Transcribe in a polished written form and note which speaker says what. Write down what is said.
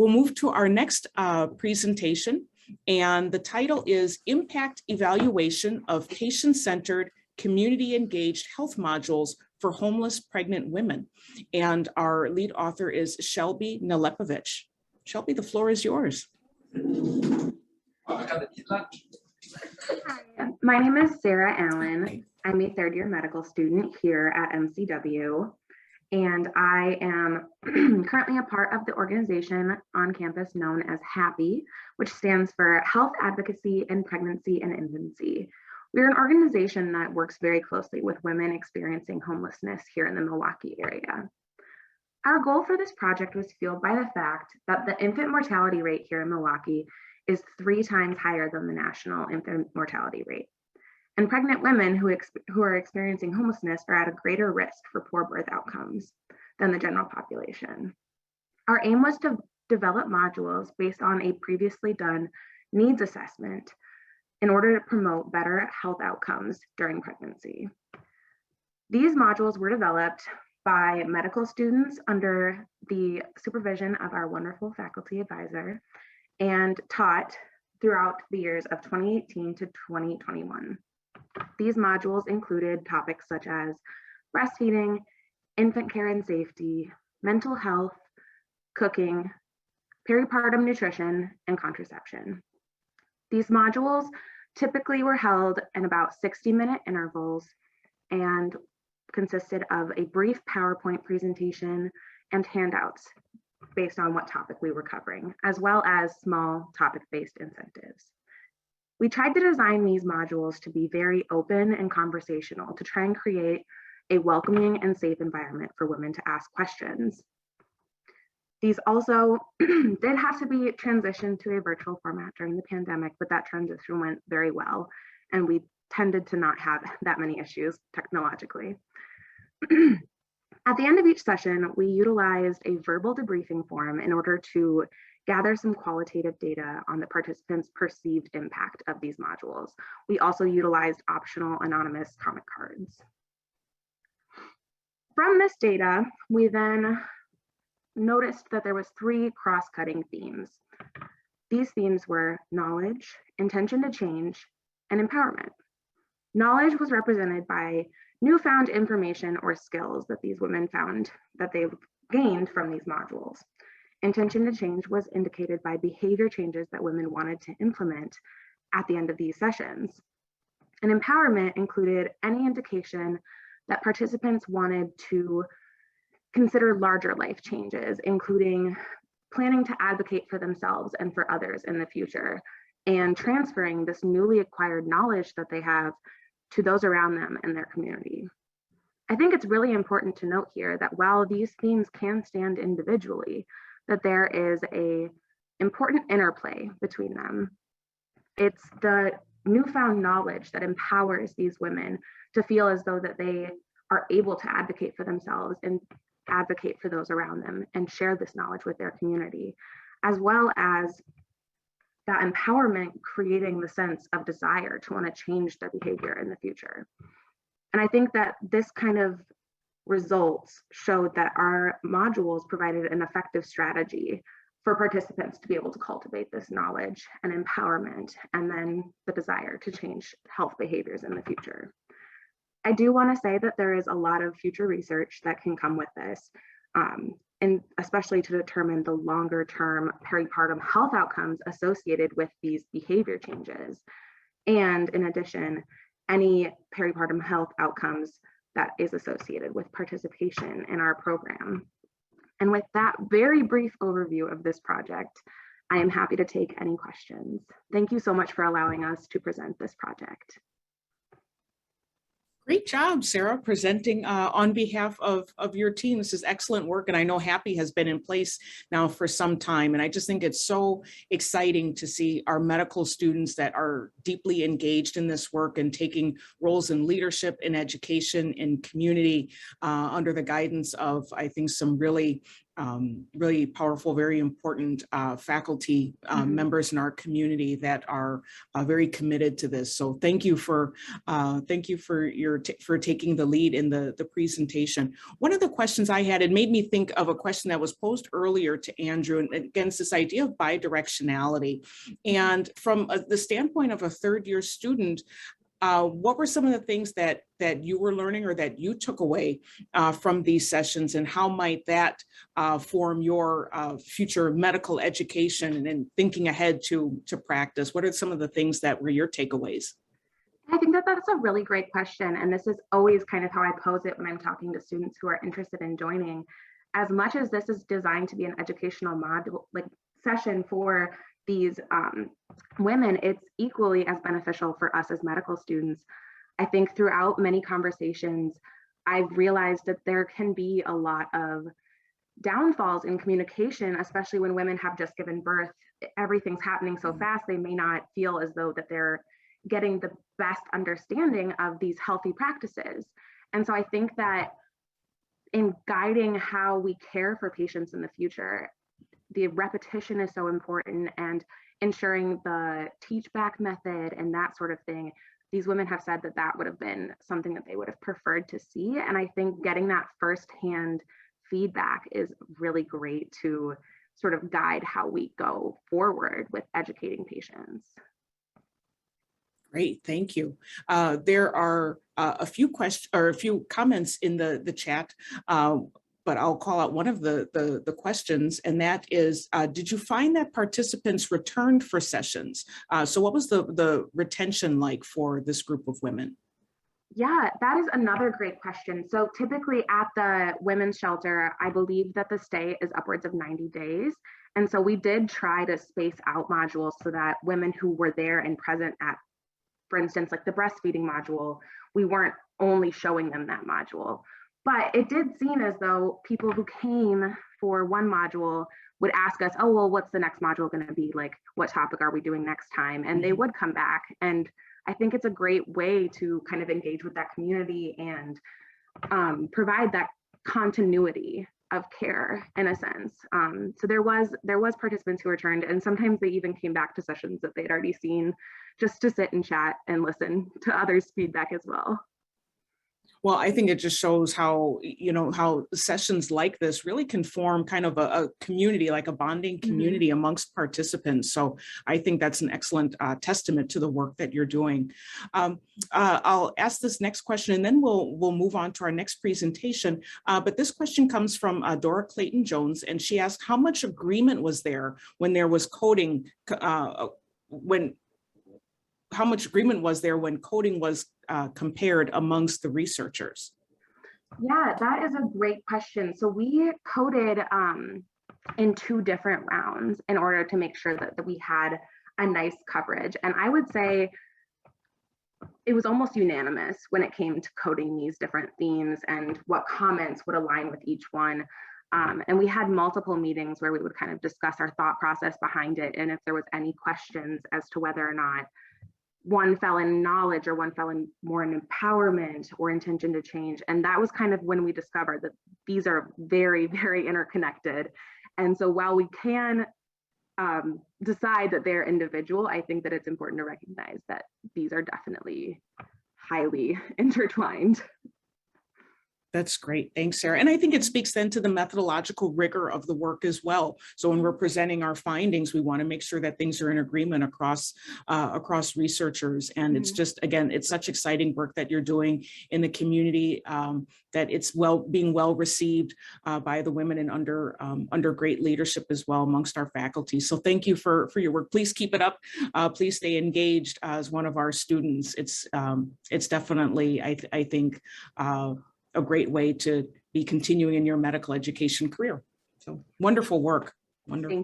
Speaker 1: We'll move to our next presentation, and the title is Impact Evaluation of Patient-Centered, Community-Engaged Health Modules for Homeless Pregnant Women. And our lead author is Shelby Nelipovich. Shelby, the floor is yours.
Speaker 2: Hi, my name is Sarah Allen.
Speaker 1: Hi.
Speaker 2: I'm a third-year medical student here at MCW, and I am currently a part of the organization on campus known as HAPPY, which stands for Health Advocacy in Pregnancy and Infancy. We're an organization that works very closely with women experiencing homelessness here in the Milwaukee area. Our goal for this project was fueled by the fact that the infant mortality rate here in Milwaukee is 3 times higher than the national infant mortality rate. And pregnant women who are experiencing homelessness are at a greater risk for poor birth outcomes than the general population. Our aim was to develop modules based on a previously done needs assessment in order to promote better health outcomes during pregnancy. These modules were developed by medical students under the supervision of our wonderful faculty advisor and taught throughout the years of 2018 to 2021. These modules included topics such as breastfeeding, infant care and safety, mental health, cooking, peripartum nutrition, and contraception. These modules typically were held in about 60-minute intervals and consisted of a brief PowerPoint presentation and handouts based on what topic we were covering, as well as small topic-based incentives. We tried to design these modules to be very open and conversational to try and create a welcoming and safe environment for women to ask questions. These also did have to be transitioned to a virtual format during the pandemic, but that transition went very well, and we tended to not have that many issues technologically. At the end of each session, we utilized a verbal debriefing form in order to gather some qualitative data on the participants' perceived impact of these modules. We also utilized optional anonymous comment cards. From this data, we then noticed that there was 3 cross-cutting themes. These themes were knowledge, intention to change, and empowerment. Knowledge was represented by newfound information or skills that these women found that they've gained from these modules. Intention to change was indicated by behavior changes that women wanted to implement at the end of these sessions. And empowerment included any indication that participants wanted to consider larger life changes, including planning to advocate for themselves and for others in the future, and transferring this newly acquired knowledge that they have to those around them and their community. I think it's really important to note here that while these themes can stand individually, that there is an important interplay between them. It's the newfound knowledge that empowers these women to feel as though that they are able to advocate for themselves and advocate for those around them and share this knowledge with their community, as well as that empowerment creating the sense of desire to want to change their behavior in the future. And I think that this kind of results showed that our modules provided an effective strategy for participants to be able to cultivate this knowledge and empowerment, and then the desire to change health behaviors in the future. I do want to say that there is a lot of future research that can come with this, and especially to determine the longer term peripartum health outcomes associated with these behavior changes. And in addition, any peripartum health outcomes that is associated with participation in our program. And with that very brief overview of this project, I am happy to take any questions. Thank you so much for allowing us to present this project.
Speaker 1: Great job, Sarah, presenting on behalf of your team. This is excellent work, and I know HAPPY has been in place now for some time, and I just think it's so exciting to see our medical students that are deeply engaged in this work and taking roles in leadership, in education, in community, under the guidance of, I think, some really really powerful, very important faculty members in our community that are very committed to this. So thank you for taking the lead in the presentation. One of the questions I had, it made me think of a question that was posed earlier to Andrew, and again, it's this idea of bidirectionality. And from the standpoint of a third-year student, what were some of the things that you were learning or that you took away from these sessions, and how might that form your future medical education and thinking ahead to practice? What are some of the things that were your takeaways?
Speaker 2: I think that that's a really great question. And this is always kind of how I pose it when I'm talking to students who are interested in joining. As much as this is designed to be an educational module, like session for these women, it's equally as beneficial for us as medical students. I think throughout many conversations, I've realized that there can be a lot of downfalls in communication, especially when women have just given birth. Everything's happening so fast, they may not feel as though that they're getting the best understanding of these healthy practices. And so I think that in guiding how we care for patients in the future, the repetition is so important, and ensuring the teach back method and that sort of thing. These women have said that that would have been something that they would have preferred to see. And I think getting that firsthand feedback is really great to sort of guide how we go forward with educating patients.
Speaker 1: Great, thank you. There are a few questions or a few comments in the chat, but I'll call out one of the questions, and that is, did you find that participants returned for sessions? So what was the retention like for this group of women?
Speaker 2: Yeah, that is another great question. So typically at the women's shelter, I believe that the stay is upwards of 90 days. And so we did try to space out modules so that women who were there and present at, for instance, like the breastfeeding module, we weren't only showing them that module. But it did seem as though people who came for one module would ask us, oh, well, what's the next module going to be? Like, what topic are we doing next time? And they would come back. And I think it's a great way to kind of engage with that community and provide that continuity of care in a sense. So there was participants who returned, and sometimes they even came back to sessions that they'd already seen just to sit and chat and listen to others' feedback as well.
Speaker 1: Well, I think it just shows how, how sessions like this really can form kind of a community, like a bonding community amongst participants. So I think that's an excellent testament to the work that you're doing. I'll ask this next question, and then we'll move on to our next presentation. But this question comes from Dora Clayton Jones, and she asked, how much agreement was there when there was coding, how much agreement was there when coding was compared amongst the researchers?
Speaker 2: Yeah, that is a great question. So we coded in 2 different rounds in order to make sure that we had a nice coverage. And I would say it was almost unanimous when it came to coding these different themes and what comments would align with each one. And we had multiple meetings where we would kind of discuss our thought process behind it, and if there was any questions as to whether or not one fell in knowledge or one fell in more in empowerment or intention to change. And that was kind of when we discovered that these are very, very interconnected. And so while we can decide that they're individual, I think that it's important to recognize that these are definitely highly intertwined.
Speaker 1: That's great. Thanks, Sarah. And I think it speaks then to the methodological rigor of the work as well. So when we're presenting our findings, we want to make sure that things are in agreement across researchers. And it's just, again, it's such exciting work that you're doing in the community, that it's being well received by the women and under great leadership as well amongst our faculty. So thank you for your work. Please keep it up. Please stay engaged as one of our students. It's definitely, I think, a great way to be continuing in your medical education career. So wonderful work. Wonderful.